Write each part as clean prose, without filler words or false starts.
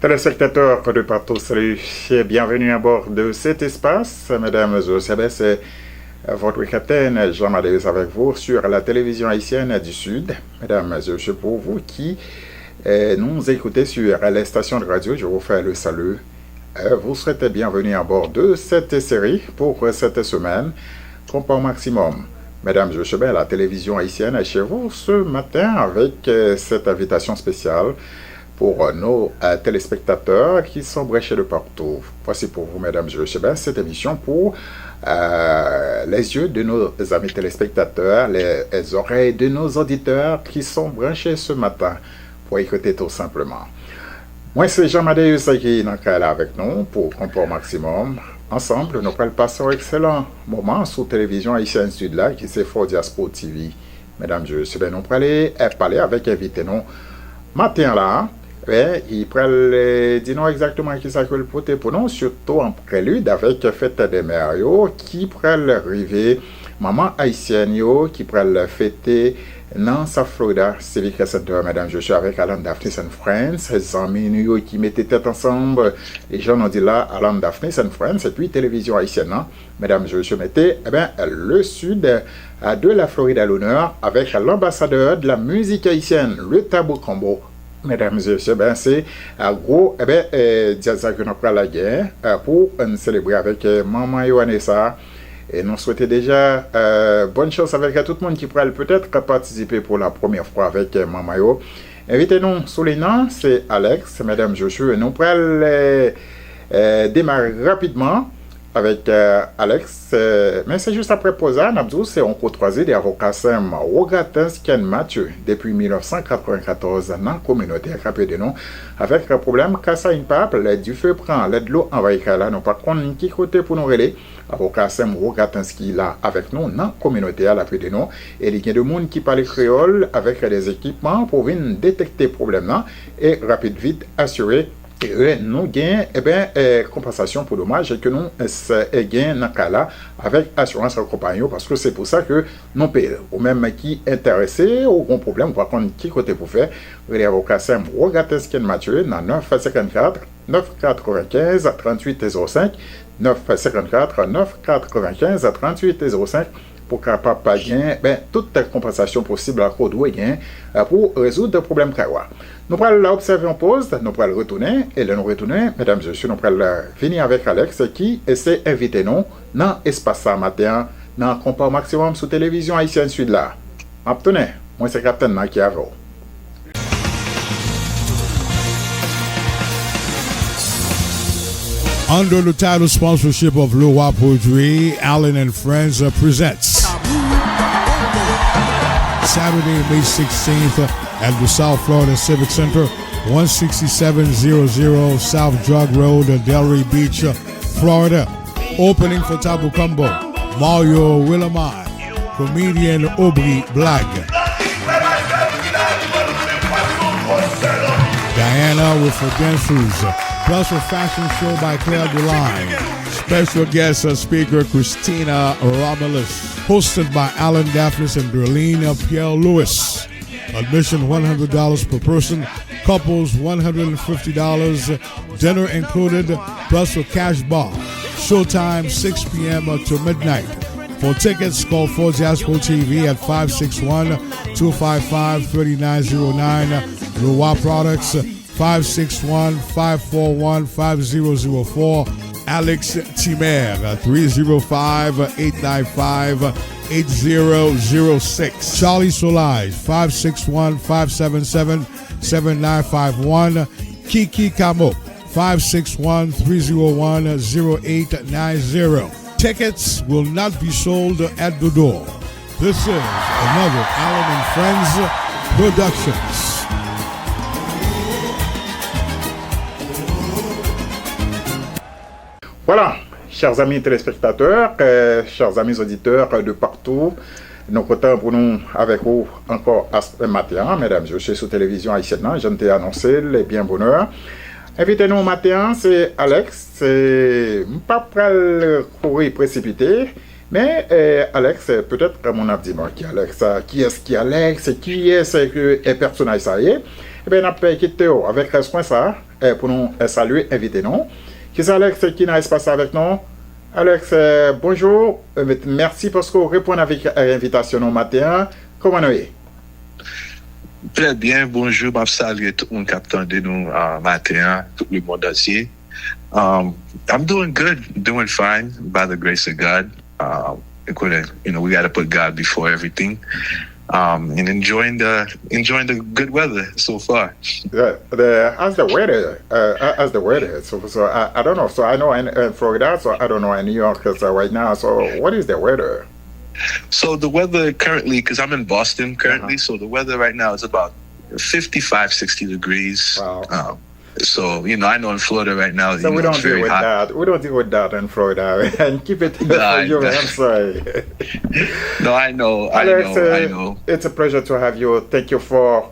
Téléspectateurs de partout, salut et bienvenue à bord de cet espace. Mesdames et messieurs, c'est votre capitaine Jean MADEUS avec vous sur la télévision haïtienne du Sud. Mesdames et messieurs, pour vous qui nous écoutez sur les stations de radio, je vous fais le salut. Vous serez bienvenue à bord de cette série pour cette semaine, COMPAS au maximum. Mesdames et messieurs, la télévision haïtienne est chez vous ce matin avec cette invitation spéciale pour nos téléspectateurs qui sont branchés de partout. Voici pour vous, mesdames et messieurs, cette émission pour les yeux de nos amis téléspectateurs, les oreilles de nos auditeurs qui sont branchés ce matin pour écouter tout simplement. Moi, c'est Jean MADEUS qui est là avec nous pour COMPAS au maximum. Ensemble, nous allons passer un excellent moment sur télévision haïtienne Sud là, qui c'est Fort Diaspora TV. Mesdames et messieurs, nous allons parler avec invité nous matin là. Il pourrait dire exactement qui ça que le pote pour nous, surtout en prélude avec fête des mères qui pourrait arriver, maman haïtienne qui pourrait fêter dans sa Florida Civic Center, mesdames et messieurs, avec Alan Daphnis and Friends, les amis qui mettaient tête ensemble, les gens ont dit là, Alan Daphnis and Friends, et puis télévision haïtienne, mesdames et messieurs, mettez le sud de la Floride à l'honneur avec l'ambassadeur de la musique haïtienne, le Tabou combo. Mesdames et messieurs, c'est un gros diaza que nous prenons la guerre pour célébrer avec maman Yoannessa. Et nous souhaitons déjà bonne chance avec tout le monde qui pourrait peut-être participer pour la première fois avec maman Yo. Invitez-nous sous les noms, c'est Alex, mesdames et messieurs. Nous pourrons démarrer rapidement avec Alex, mais c'est juste après Posa, Nabzou, c'est on courtoisie des avocats Sam Rogatins Ken Mathieu depuis 1994 dans la communauté à de nous avec un problème Kassa une pape, du feu prend, l'aide de l'eau envahit là, non par contre qui côté pour nous relayer avocat Sam Rogatins qui là avec nous dans la communauté à l'appui de nous et il y a des gens qui parlent créole avec des équipements pour venir détecter le problème là et rapide vite assurer nous gagnons compensation pour dommage et que nous gagnons dans ce cas-là avec assurance compagnie parce que c'est pour ça que nous payons ou même qui intéressé au gros problème par contre qui côté pour faire les avocats Sam Rogatesken Mathieu dans 954 995 3805 954 995 3805 pour capable pas gagner toute compensation possible à code pour résoudre le problème carrois. Nous allons l'observer en pause, nous allons retourner et nous retourner, mesdames et messieurs, nous allons venir avec Alex qui essaie d'inviter nous dans l'espace matin, dans COMPAS au maximum sur télévision haïtienne Sud là. Obtenez, moi c'est Captain qui est avec vous. Under the title sponsorship of Leroy Poetry, Allen and Friends presents Saturday, May 16th at the South Florida Civic Center, 16700 South Drug Road, Delray Beach, Florida. Opening for Taboo Combo, Mario Willamai, comedian Aubrey Blague, Diana with her dancers, plus a fashion show by Claire Deline. Special guest speaker Christina Romulus. Hosted by Alan Daphnis and Berlina Pierre-Louis. Admission $100 per person. Couples $150. Dinner included plus a cash bar. Showtime 6 p.m. to midnight. For tickets, call Fort Diaspora TV at 561-255-3909. Leroy Products 561-541-5004. Alex Timer, 305-895-8006. Charlie Solage, 561-577-7951. Kiki Camo, 561-301-0890. Tickets will not be sold at the door. This is another Allen and Friends Productions. Voilà, chers amis téléspectateurs, chers amis auditeurs de partout, nous comptons pour nous avec vous encore ce matin, mesdames et messieurs, sur télévision haïtienne, je t'ai annoncé les bien bonheur. Invitez-nous au matin, c'est Alex, c'est pas prêt courir précipité, mais Alex, peut-être mon abdiment qui Alex, qui est-ce qui Alex, qui est-ce que personnage ça y est. Eh bien, on quitter avec respect ça pour nous saluer, inviter nous. Qui c'est Alex qui n'a pas passé avec nous? Alex, bonjour. Merci parce que vous répondez avec l'invitation au matin. Comment nous est? Très bien, bonjour, je salue tout le monde qui attend de nous matin, tout le monde entier. I'm doing good, doing fine by the grace of God. We got to put God before everything, and enjoying the good weather so far. How's the weather? So I don't know. So I know in Florida, so I don't know in New York right now. So what is the weather? So the weather currently, because I'm in Boston currently, so the weather right now is about 55, 60 degrees. Wow. So, I know in Florida right now, so we don't deal with hot. that. We don't deal with that in Florida. And keep it for you. I'm sorry. No, I know. Alex, I know. It's a pleasure to have you. Thank you for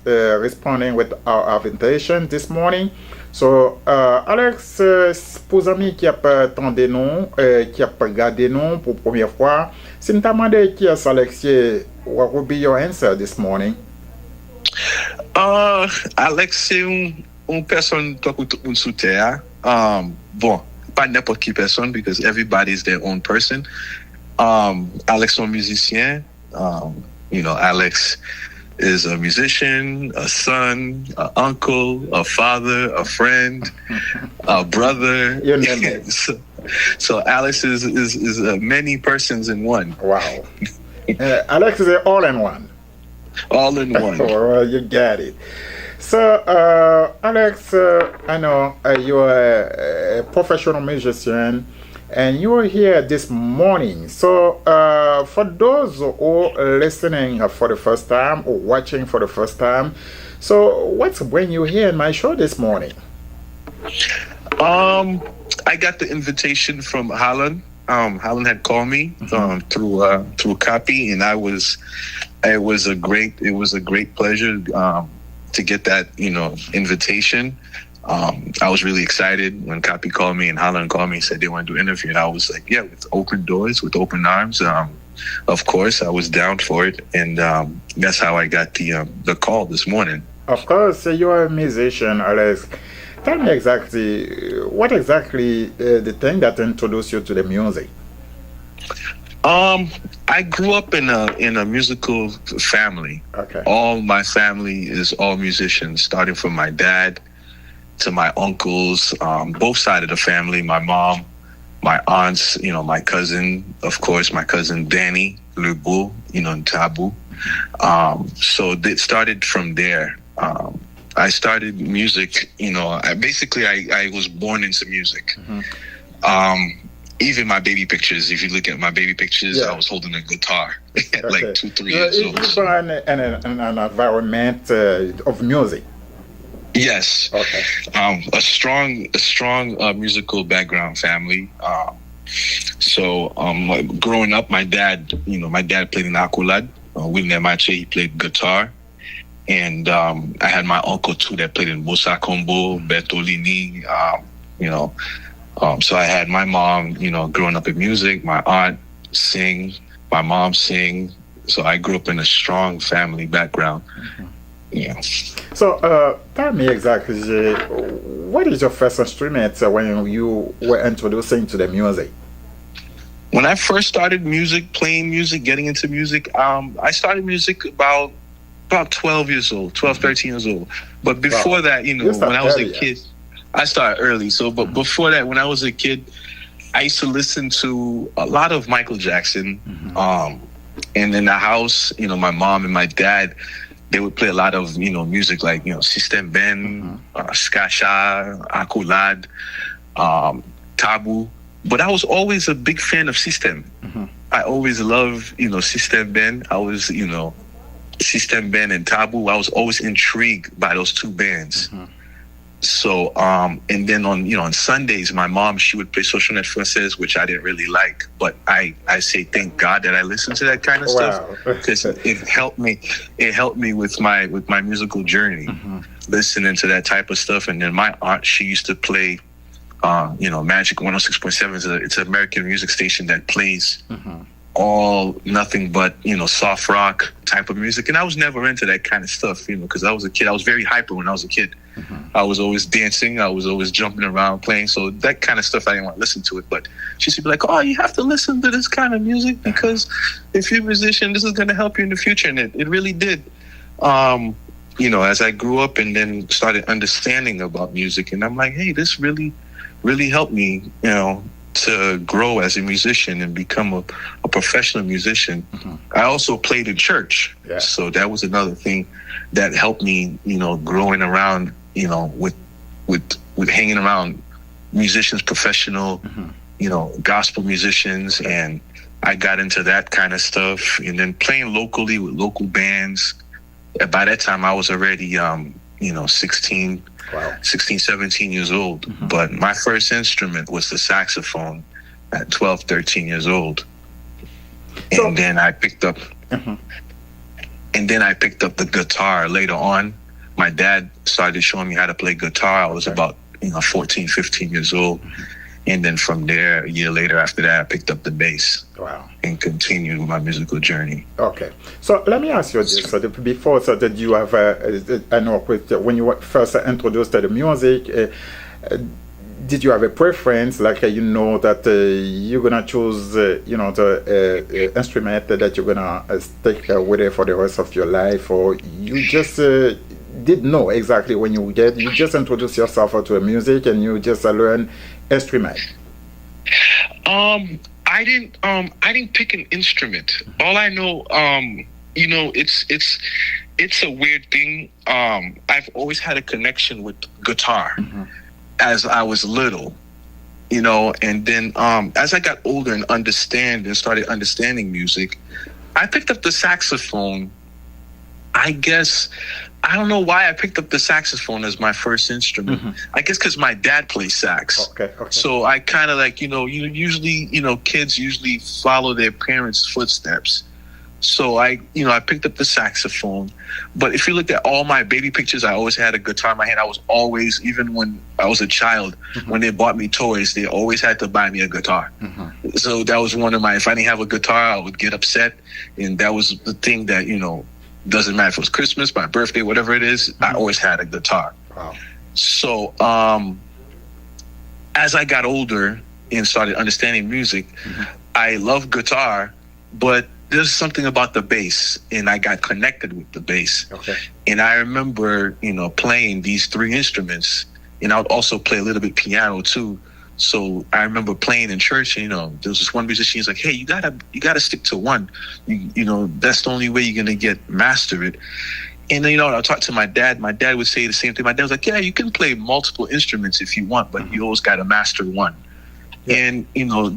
responding with our invitation this morning. So, Alex, pour amis qui a attendu nous, qui a regardé nous pour la première fois, si nous demandons qui est Alex, what would be your answer this morning? Alex, c'est une personne qui tout le monde sous terre. Bon, pas n'importe qui personne, because everybody is their own person. Alex est un musicien. Alex is a musician, a son, an uncle, a father, a friend, a brother. You name it. So Alex is many persons in one. Wow. Alex is all in one. All in one. Well, you got it. So, Alex, I know you're a professional musician, and you are here this morning. So, for those who are listening for the first time or watching for the first time, so what's bringing you here in my show this morning? I got the invitation from Holland. Holland had called me through copy, and it was a great pleasure to get that invitation. I was really excited when Copy called me and Holland called me and said they want to do an interview, and I was like, yeah, with open doors, with open arms. Of course, I was down for it, and that's how I got the call this morning. Of course, you're a musician, Alex. Tell me what exactly the thing that introduced you to the music? I grew up in a musical family. Okay. All my family is all musicians, starting from my dad to my uncles, both sides of the family, my mom, my aunts, my cousin, of course, my cousin Danny, Tabou, Taboo. So it started from there. I started music, I was born into music. Mm-hmm. Even my baby pictures, if you look at my baby pictures, I was holding a guitar at like 2, 3 years old. You were in an environment of music. Yes. Okay. A strong musical background family. So growing up, my dad played in Akulad. William Mache, he played guitar. And I had my uncle too that played in Musa Combo, Bertolini, so I had my mom, growing up in music, my aunt sing, my mom sing. So I grew up in a strong family background. Mm-hmm. Yeah. So tell me exactly, what is your first instrument when you were introducing to the music? When I first started playing music, getting into music, I started music about 12 years old, 12, 13 years old. But before that, when I was a kid, I started early. So, but before that, when I was a kid, I used to listen to a lot of Michael Jackson. Mm-hmm. And in the house, my mom and my dad, they would play a lot of, music like, System Ben, Skasha, Akulad, Taboo. But I was always a big fan of System. Mm-hmm. I always loved, System Ben. I was, System Ben and Taboo. I was always intrigued by those two bands. Mm-hmm. So, and then on Sundays, my mom, she would play Social Net Française, which I didn't really like. But I say thank God that I listened to that kind of stuff, because it helped me with my musical journey, listening to that type of stuff. And then my aunt, she used to play, Magic 106.7. It's an American music station that plays all nothing but, soft rock type of music. And I was never into that kind of stuff, because I was a kid. I was very hyper when I was a kid. I was always dancing. I was always jumping around, playing. So that kind of stuff, I didn't want to listen to it. But she used to be like, oh, you have to listen to this kind of music because if you're a musician, this is going to help you in the future. And it really did. As I grew up and then started understanding about music, and I'm like, hey, this really, really helped me, to grow as a musician and become a professional musician. I also played in church. Yeah. So that was another thing that helped me, growing around, with hanging around musicians, professional, gospel musicians. And I got into that kind of stuff. And then playing locally with local bands. By that time, I was already, 16, 17 years old. But my first instrument was the saxophone at 12, 13 years old. And then I picked up, the guitar later on. My dad started showing me how to play guitar. I was about, 14, 15 years old. And then from there, a year later after that, I picked up the bass. Wow. And continued my musical journey. Okay. So let me ask you this. So before, so that you have, I know when you were first introduced to the music, did you have a preference, like that you're going to choose, the instrument that you're going to stick with it for the rest of your life, or you just didn't know exactly when you just introduce yourself to music and you just learn instrument? I didn't pick an instrument. All I know, it's a weird thing. I've always had a connection with guitar as I was little, and then as I got older and started understanding music, I picked up the saxophone. I guess I don't know why I picked up the saxophone as my first instrument. I guess because my dad plays sax. Okay. So I kind of kids usually follow their parents' footsteps. So I picked up the saxophone. But if you looked at all my baby pictures, I always had a guitar in my hand. I was always, even when I was a child, when they bought me toys, they always had to buy me a guitar. So that was one of if I didn't have a guitar, I would get upset. And that was the thing that, doesn't matter if it was Christmas, my birthday, whatever it is, I always had a guitar. Wow. So as I got older and started understanding music, I love guitar, but there's something about the bass, and I got connected with the bass. Okay. And I remember, playing these three instruments, and I would also play a little bit piano too. So I remember playing in church, and there was this one musician. He's like, "Hey, you gotta stick to one. That's the only way you're gonna master it." And then I talked to my dad. My dad would say the same thing. My dad was like, "Yeah, you can play multiple instruments if you want, but you always gotta master one." Yeah. And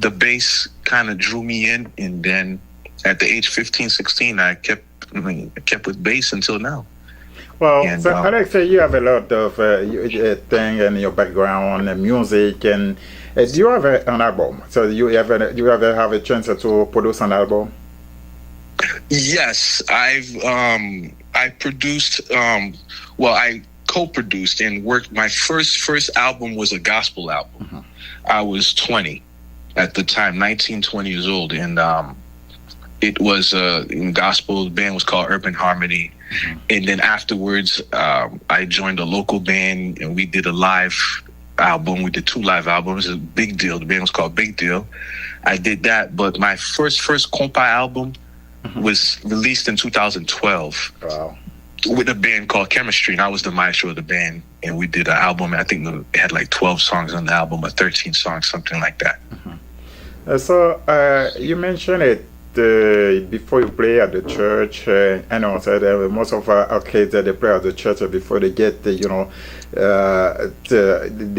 the bass kind of drew me in, and then at the age 15, 16, I kept with bass until now. Well, and, so Alex, you have a lot of thing in your background, music, and do you have an album? So you ever have a chance to produce an album? Yes, I produced. I co-produced and worked. My first album was a gospel album. I was 20 at the time, 19, 20 years old, and it was in gospel. The band was called Urban Harmony. And then afterwards, I joined a local band and we did a live album. We did 2 live albums. It was a big deal. The band was called Big Deal. I did that. But my first COMPAS album was released in 2012. Wow. With a band called Chemistry. And I was the maestro of the band. And we did an album. I think it had like 12 songs on the album, or 13 songs, something like that. So you mentioned it. Before you play at the church, I know that most of our kids they play at the church before they get they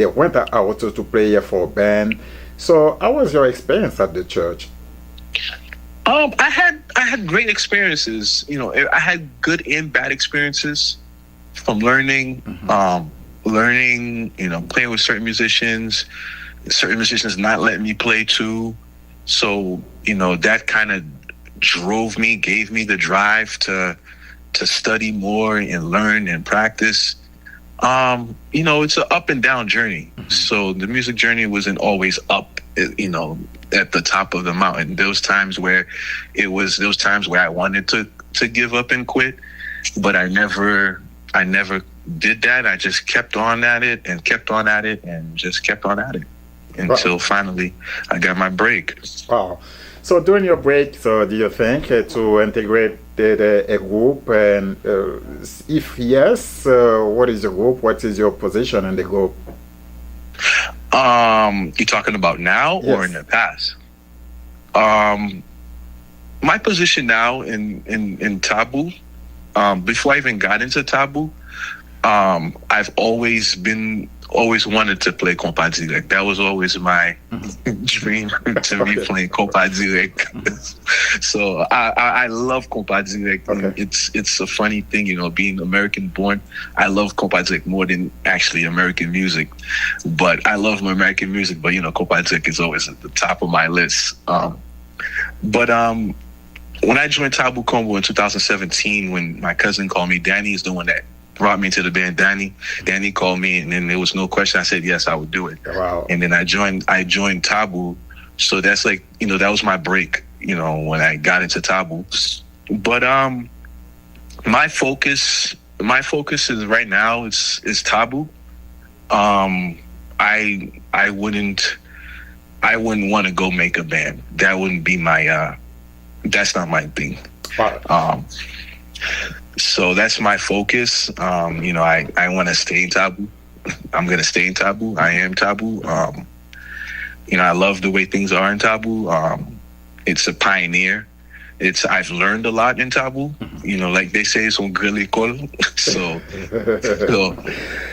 went out to play for a band. So how was your experience at the church? I had great experiences. I had good and bad experiences from learning, playing with certain musicians not letting me play too. So, that kind of gave me the drive to study more and learn and practice. It's an up and down journey. So the music journey wasn't always up, at the top of the mountain. There was times where I wanted to give up and quit, but I never did that. I just kept on at it and just kept on at it until finally I got my break. Wow. So during your break, so do you think to integrate a group, and if yes, what is the group? What is your position in the group? You talking about now or in the past? My position now in Taboo, before I even got into Taboo, I've always wanted to play COMPAS direct. That was always my dream, to be playing COMPAS direct. So I love COMPAS direct. Okay. It's a funny thing, you know, being American born. I love COMPAS direct more than actually American music. But I love my American music, but you know, COMPAS direct is always at the top of my list. But when I joined Taboo Combo in 2017, when my cousin called me, Danny is the one that brought me to the band. Danny called me, and then there was no question. I said yes, I would do it. Wow. And then I joined Taboo. So that's like, you know, that was my break, you know, when I got into Taboo. But my focus is right now is Taboo. I wouldn't want to go make a band. That wouldn't be my that's not my thing. Wow. So that's my focus. You know, I want to stay in Taboo. I'm going to stay in Taboo. I am Taboo. You know, I love the way things are in Taboo. It's a pioneer. I've learned a lot in Taboo. You know, like they say, it's un grand école.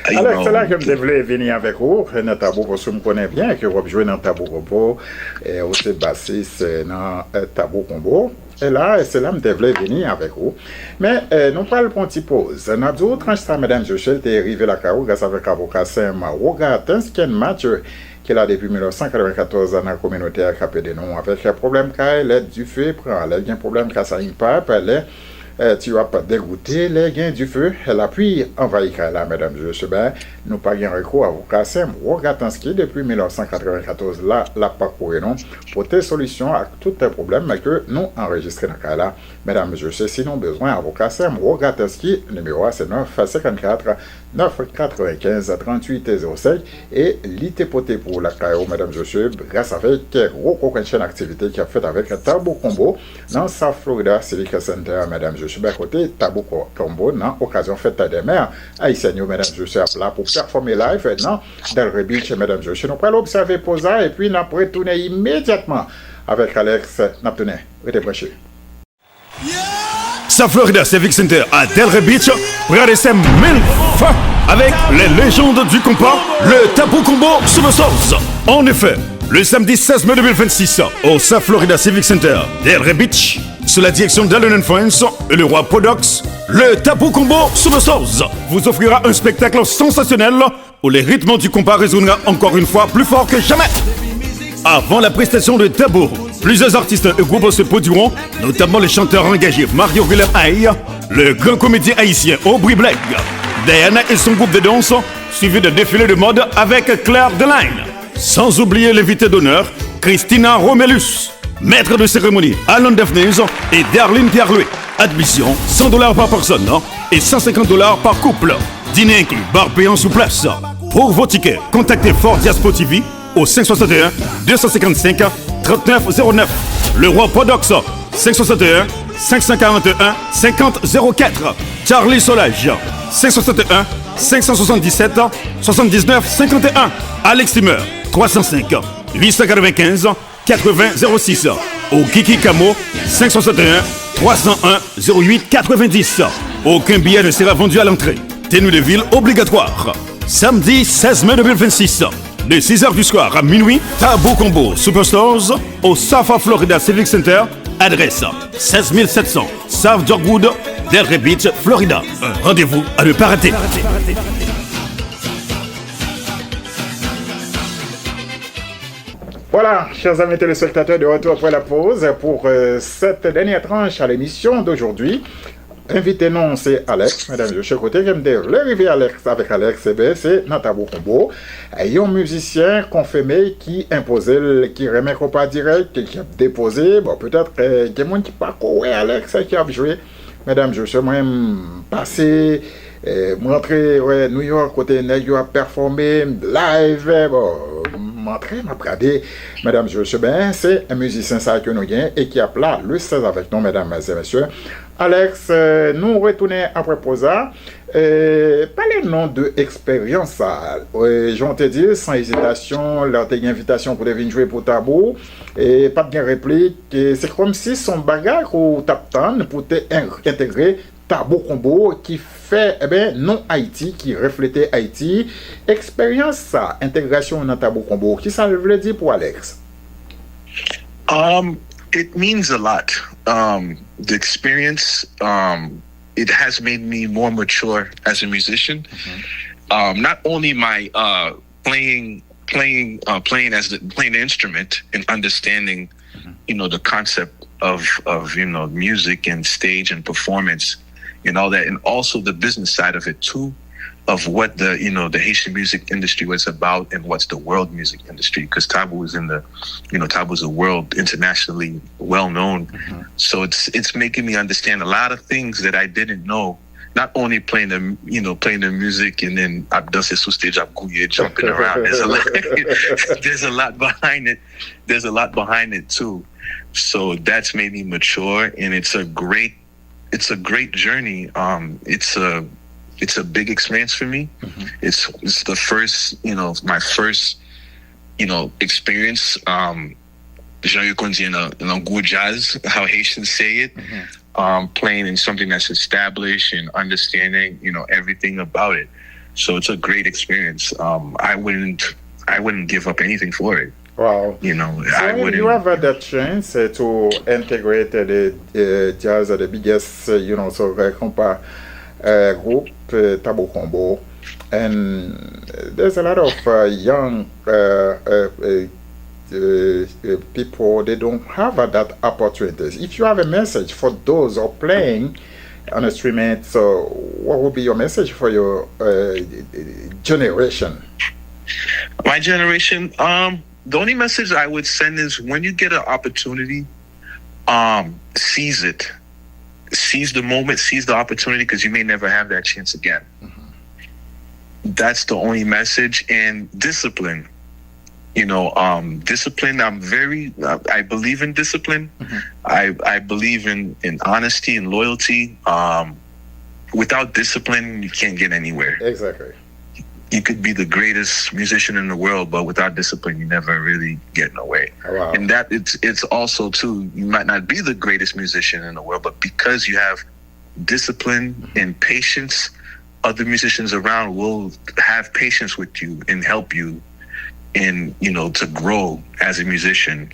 Alors, c'est là que je voulais venir avec vous. Dans Taboo, parce que je connais bien que vous jouez dans Taboo Combo, et aussi bassiste dans Taboo Combo. Et là, c'est là que je voulais venir avec vous. Mais nous parlons pour une petite pause. Nous avons dit que mesdames et messieurs, tu es arrivé à la CAO grâce à l'avocat Saint-Maroga. C'est un match qu'il a depuis 1994 dans la communauté à Capé Noms. Avec un problème qu'il du feu, il y a un problème qu'il ça impact, tu vas pas dégoûter les gains du feu. Elle a puis envahi là, mesdames et messieurs. Nous pas eu recours à avocat Saint-Maroga depuis 1994. Là, la parcours non pour des solutions à tous les problèmes que nous enregistrons dans là. Mesdames et messieurs, si nous besoin avocat Saint-Maroga, numéro c'est 954 995 38 05 et l'ITPOT pour la CAO, mesdames et messieurs, grâce avec gros chaîne d'activité qui a fait avec Taboo Combo dans South Florida Civic Center, mesdames et messieurs, côté Taboo Combo dans occasion fête des mères haïtiennes, mesdames et messieurs, là pour performer live dans Delray Beach, mesdames et messieurs. Nous allons observer posa et puis nous allons retourner immédiatement avec Alex Naptoné. Restez branchés. South Florida Civic Center à Delray Beach prépare ses 1000 fois avec les légendes du compas, le Taboo Combo Superstars. En effet, le samedi 16 mai 2026 au South Florida Civic Center, Delray Beach, sous la direction d'Allen & Friends et le roi Podox, le Taboo Combo Superstars vous offrira un spectacle sensationnel où les rythmes du compas résonnera encore une fois plus fort que jamais. Avant la prestation de Taboo, plusieurs artistes et groupes se produiront, notamment le chanteur engagé Mario Guilherme, le grand comédien haïtien Aubrey Black, Diana et son groupe de danse, suivi de défilés de mode avec Claire Deline. Sans oublier l'invité d'honneur, Christina Romelus, maître de cérémonie Alan Daphnis et Darlene Pierre-Louis. Admission $100 par personne et $150 par couple. Dîner inclus, bar payant sous place. Pour vos tickets, contactez Fort Diaspo TV au 561 255 3909. Le roi Podox 561 541 5004. Charlie Solage 561 577 79 51. Alex Timmer 305 895 80 06. Au Kiki Camo 561 301 08 90. Aucun billet ne sera vendu à l'entrée. Tenue de ville obligatoire. Samedi 16 mai 2026. De 6h du soir à minuit, Taboo Combo Superstars au South Florida Civic Center. Adresse 16700 South Dogwood, Delray Beach, Florida. Un rendez-vous à ne pas rater. Voilà, chers amis téléspectateurs, de retour après la pause pour cette dernière tranche à l'émission d'aujourd'hui. invité non, c'est Alex, mesdames et messieurs, côté que l'arrivée avec Alex, c'est dans Tabou Combo. Il y a un musicien confirmé qui imposait, qui remet pas direct, qui a déposé, bon, peut-être qu'il y a des gens qui pas ouais, Alex, qui a joué. Mesdames et messieurs, moi, passé, montré, ouais, New York, côté New York, performé, live, bon, montré, m'a regardé, mesdames et messieurs, ben, c'est un musicien ça que nous gagnons et qui a plat le 16 avec nous, mesdames et messieurs. Alex, nous retournons après Posa. Parlez-nous de l'expérience. J'en te dis, sans hésitation, leur une invitation pour venir jouer pour Tabou. Et pas de réplique. C'est comme si son bagage ou Taptan pour intégrer Tabou Combo qui fait, non Haïti, qui reflétait Haïti. Expérience, ça, intégration dans Tabou Combo. Qui ça veut dire pour Alex? It means a lot. The experience, it has made me more mature as a musician. Not only my playing the instrument and understanding, the concept of music and stage and performance and all that, and also the business side of it too, of what the Haitian music industry was about and what's the world music industry, because Taboo is Taboo is a world internationally well known. So it's making me understand a lot of things that I didn't know. Not only playing the music and then I've done this stage, I'm jumping around. There's a lot behind it. There's a lot behind it too. So that's made me mature, and it's a great journey. It's a big experience for me. It's the first, my first, experience. In good jazz, how Haitians say it, playing in something that's established and understanding, everything about it. So it's a great experience. I wouldn't give up anything for it. Wow. I wouldn't. You have had that chance to integrate the jazz, the biggest, COMPAS group, Tabou Combo, and there's a lot of young people, they don't have that opportunity. If you have a message for those who are playing an instrument, so what would be your message for your generation? My generation, the only message I would send is when you get an opportunity, seize it. Seize the moment, seize the opportunity, because you may never have that chance again. That's the only message. And discipline. Discipline. I believe in discipline. I believe in honesty and loyalty. Without discipline, you can't get anywhere. Exactly. You could be the greatest musician in the world, but without discipline, you never really get nowhere. Wow. And that it's also too, you might not be the greatest musician in the world, but because you have discipline and patience, other musicians around will have patience with you and help you in, to grow as a musician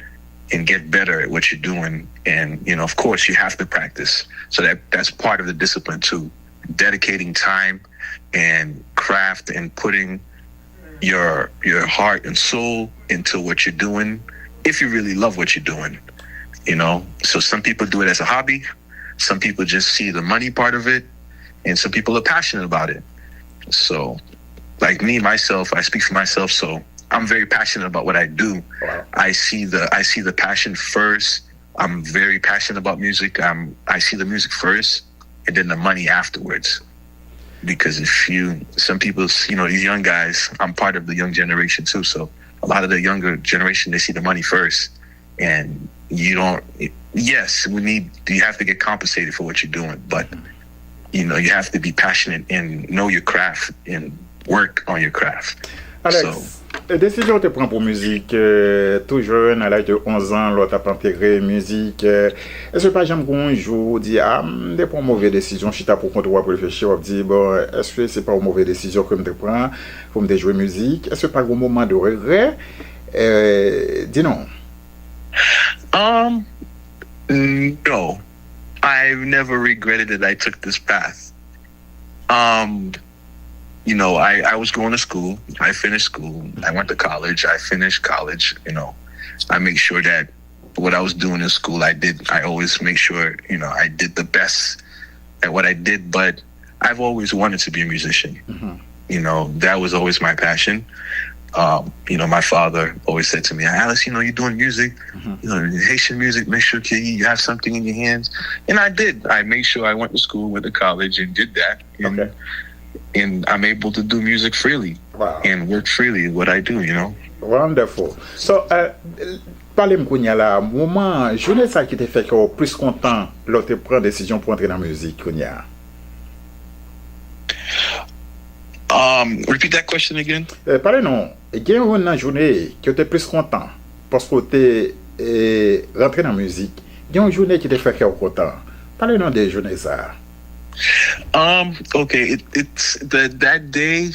and get better at what you're doing. And, of course you have to practice. So that's part of the discipline too. Dedicating time and craft and putting your heart and soul into what you're doing, if you really love what you're doing, So some people do it as a hobby, some people just see the money part of it, and some people are passionate about it. So like me, myself, I speak for myself, so I'm very passionate about what I do. Wow. I see the passion first. I'm very passionate about music. I see the music first and then the money afterwards. Because some people, these young guys, I'm part of the young generation too. So a lot of the younger generation, they see the money first, and you have to get compensated for what you're doing, but you have to be passionate and know your craft and work on your craft. Alex, décision te prend pour musique, tout jeune, à l'âge de 11 ans, l'autre a intégré musique. Est-ce que par exemple, un jour, dit, c'est pas une mauvaise décision, je suis là pour contrôler, pour réfléchir, on dit, bon, est-ce que c'est pas une mauvaise décision que je prends pour me jouer musique? Est-ce que par un moment de regret? Dis non. No. I've never regretted that I took this path. I was going to school. I finished school. I went to college. I finished college. I make sure that what I was doing in school, I always make sure, I did the best at what I did, but I've always wanted to be a musician. You know, that was always my passion. You know, my father always said to me, Alice, you know, you're doing music, you know, Haitian music, make sure you have something in your hands. And I did. I made sure I went to school, went to college, and did that. And I'm able to do music freely. Wow. And work freely, what I do, you know. Wonderful. So, parlez-moi kounya la, moment, journée ça qui te fait que plus content lorsque tu prends décision pour entrer dans la musique kounya. Repeat that question again. Parlez non, il y a une journée qui était plus content parce que tu rentré dans la musique. Il y a une journée qui te fait que content. Parlez non des journées ça. Okay, it's that day.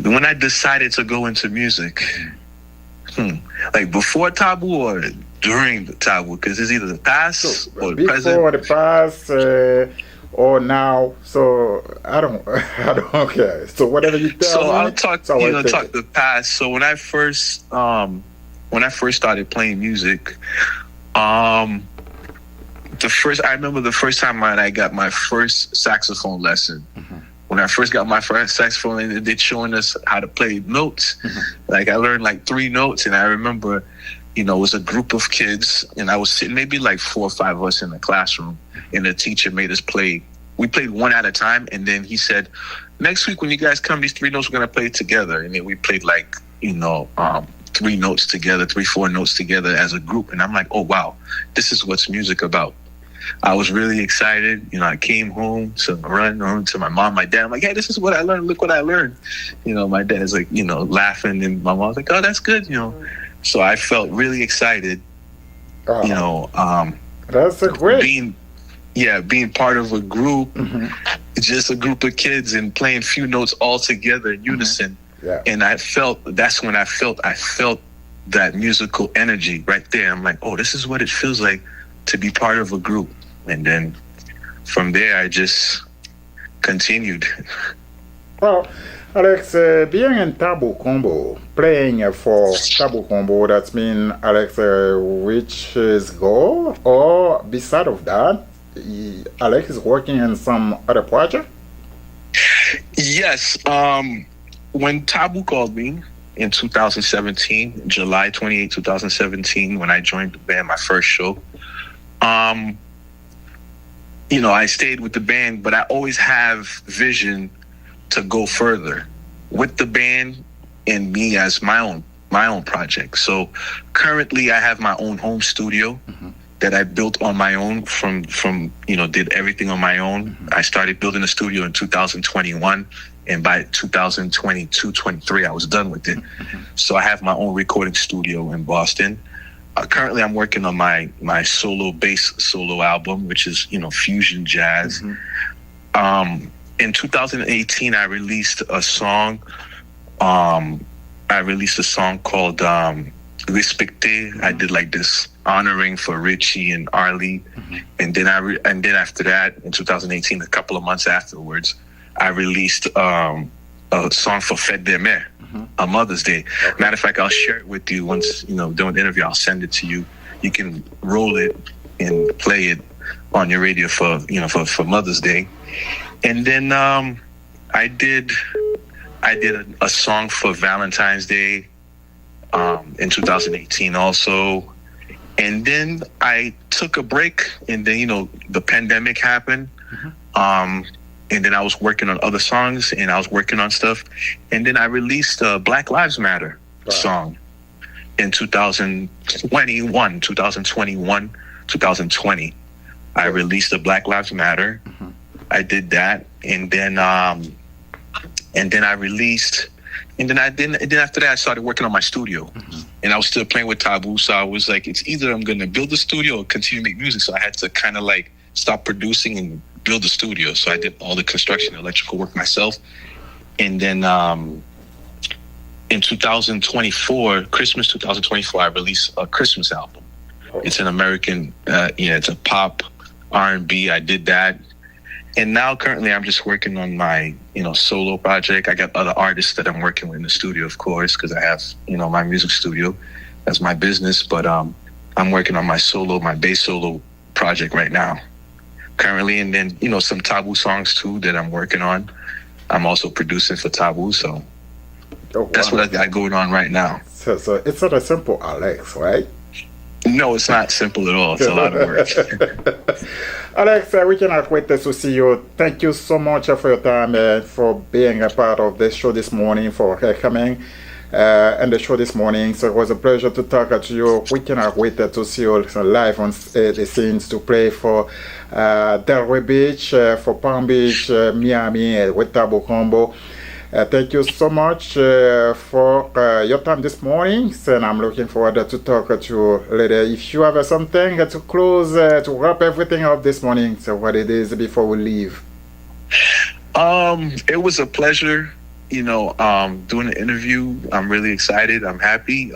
When I decided to go into music, like before Taboo or during the Taboo, because it's either the past or the present. Before the past or now, so I don't care. So whatever you tell me. So I'll talk. Talk the past. So when I first started playing music, I remember the first time I got my first saxophone lesson. When I first got my first saxophone, they're showing us how to play notes. Like I learned like 3 notes, and I remember, you know, it was a group of kids, and I was sitting maybe like 4 or 5 of us in the classroom, and the teacher made us play. We played one at a time, and then he said, next week when you guys come, these 3 notes we're gonna play together. And then we played like, you know, 3 notes together, 3, 4 notes together as a group. And I'm like, oh wow, this is what's music about. I was really excited. You know, I came home to run home to my mom, my dad. I'm like, hey, this is what I learned. Look what I learned. You know, my dad's like, you know, laughing, and my mom's like, oh, that's good. You know, so I felt really excited. You know, that's a great. Being part of a group, just a group of kids and playing few notes all together in unison. And that's when I felt that musical energy right there. I'm like, oh, this is what it feels like to be part of a group. And then from there I just continued. Well, Alex, being in Taboo Combo, playing for Taboo Combo, that means, Alex, which is goal, or beside of that, Alex is working in some other project? Yes. When Taboo called me in 2017, July 28, 2017, when I joined the band, my first show, you know, I stayed with the band, but I always have vision to go further with the band and me as my own project. So currently I have my own home studio that I built on my own from, you know, did everything on my own. I started building a studio in 2021, and by 2022, 23, I was done with it. So I have my own recording studio in Boston. Currently, I'm working on my solo album, which is, you know, fusion jazz. In 2018, I released a song. Called Respecté. I did like this honoring for Richie and Arlie, and then after that, in 2018, a couple of months afterwards, I released a song for Fête des Mères, on Mother's Day. Matter of fact, I'll share it with you once, you know, during the interview. I'll send it to you. You can roll it and play it on your radio for Mother's Day. And then I did a song for Valentine's Day in 2018 also. And then I took a break, and then, you know, the pandemic happened. And then I was working on other songs, and I was working on stuff. And then I released a Black Lives Matter song in 2020. I released a Black Lives Matter. I did that. And then I released, and then after that I started working on my studio. And I was still playing with Taboo. So I was like, it's either I'm going to build a studio or continue to make music. So I had to kind of like stop producing and build a studio. So I did all the construction, electrical work myself. And then in 2024, Christmas 2024, I released a Christmas album. It's an American, it's a pop R&B. I did that. And now currently I'm just working on my, you know, solo project. I got other artists that I'm working with in the studio, of course, because I have, you know, my music studio. That's my business. But I'm working on my bass solo project right now, currently, and then some Taboo songs too that I'm working on. I'm also producing for Taboo, so that's what I got going on right now. So it's not a simple, Alex, right? No, it's not simple at all. It's a lot of work. Alex, we cannot wait to see you. Thank you so much for your time, for being a part of this show this morning, for coming and the show this morning. So it was a pleasure to talk to you. We cannot wait to see you live on the scenes to play for Delray Beach, for Palm Beach, Miami, with Taboo Combo. Thank you so much for your time this morning, and I'm looking forward to talk to you later. If you have something to close, to wrap everything up this morning, so what it is before we leave. It was a pleasure, doing the interview. I'm really excited. I'm happy.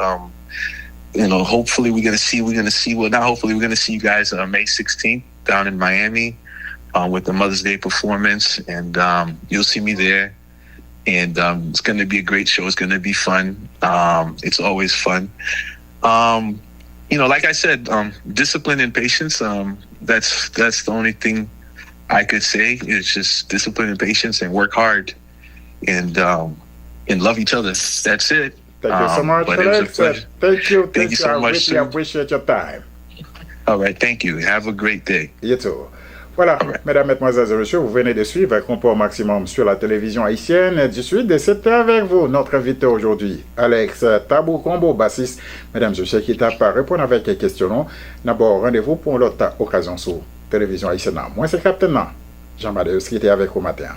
Hopefully we're gonna see. Well, not hopefully, we're gonna see you guys on May 16th down in Miami with the Mother's Day performance, and you'll see me there. And it's going to be a great show. It's going to be fun. It's always fun. Like I said, discipline and patience. That's the only thing I could say. It's just discipline and patience, and work hard, and love each other. That's it. Thank you so much, Alex. Thank you. Thank you so much. I really appreciate your time. All right. Thank you. Have a great day. You too. Voilà, mesdames, mesdemoiselles et messieurs, vous venez de suivre Compas au maximum sur la télévision haïtienne du Sud, et c'était avec vous notre invité aujourd'hui, Alex Tabou Combo, bassiste. Mesdames et messieurs, qui t'a pas répondre avec les questions. D'abord, rendez-vous pour l'autre occasion sur télévision haïtienne. Moi, c'est Captain Jean MADEUS qui était avec vous matin.